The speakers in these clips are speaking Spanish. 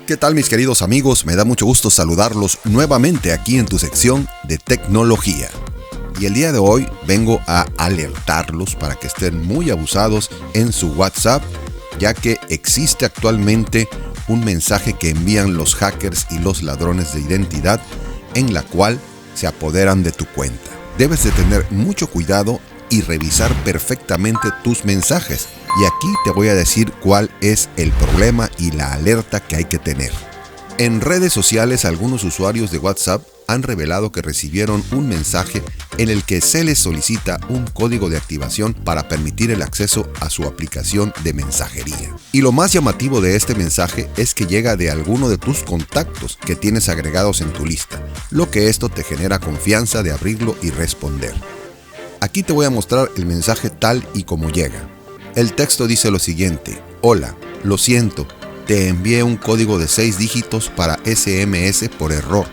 ¿Qué tal, mis queridos amigos? Me da mucho gusto saludarlos nuevamente aquí en tu sección de tecnología. Y el día de hoy vengo a alertarlos para que estén muy abusados en su WhatsApp, ya que existe actualmente un mensaje que envían los hackers y los ladrones de identidad en la cual se apoderan de tu cuenta. Debes de tener mucho cuidado y revisar perfectamente tus mensajes. Y aquí te voy a decir cuál es el problema y la alerta que hay que tener. En redes sociales, algunos usuarios de WhatsApp han revelado que recibieron un mensaje en el que se les solicita un código de activación para permitir el acceso a su aplicación de mensajería. Y lo más llamativo de este mensaje es que llega de alguno de tus contactos que tienes agregados en tu lista, lo que esto te genera confianza de abrirlo y responder. Aquí te voy a mostrar el mensaje tal y como llega. El texto dice lo siguiente: hola, lo siento, te envié un código de 6 dígitos para SMS por error.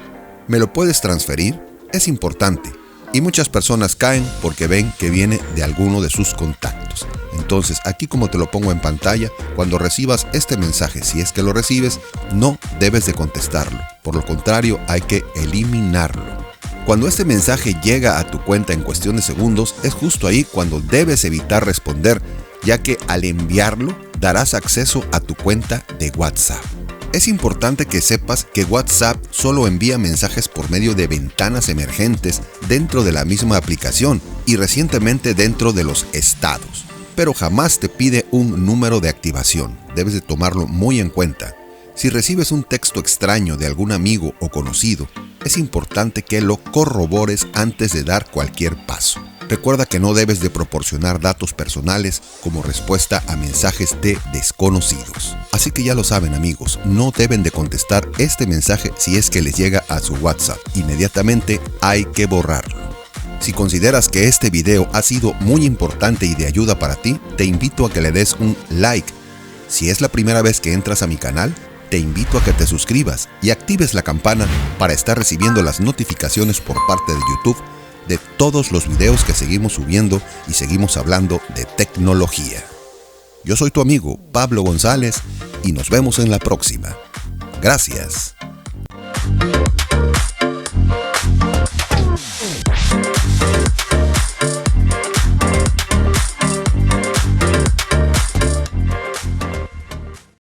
¿Me lo puedes transferir? Es importante. Y muchas personas caen porque ven que viene de alguno de sus contactos. Entonces, aquí como te lo pongo en pantalla, cuando recibas este mensaje, si es que lo recibes, no debes de contestarlo. Por lo contrario, hay que eliminarlo. Cuando este mensaje llega a tu cuenta en cuestión de segundos, es justo ahí cuando debes evitar responder, ya que al enviarlo darás acceso a tu cuenta de WhatsApp. Es importante que sepas que WhatsApp solo envía mensajes por medio de ventanas emergentes dentro de la misma aplicación y recientemente dentro de los estados, pero jamás te pide un número de activación. Debes de tomarlo muy en cuenta. Si recibes un texto extraño de algún amigo o conocido, es importante que lo corrobores antes de dar cualquier paso. Recuerda que no debes de proporcionar datos personales como respuesta a mensajes de desconocidos. Así que ya lo saben, amigos, no deben de contestar este mensaje si es que les llega a su WhatsApp. Inmediatamente hay que borrarlo. Si consideras que este video ha sido muy importante y de ayuda para ti, te invito a que le des un like. Si es la primera vez que entras a mi canal, te invito a que te suscribas y actives la campana para estar recibiendo las notificaciones por parte de YouTube de todos los videos que seguimos subiendo y seguimos hablando de tecnología. Yo soy tu amigo Pablo González y nos vemos en la próxima. Gracias.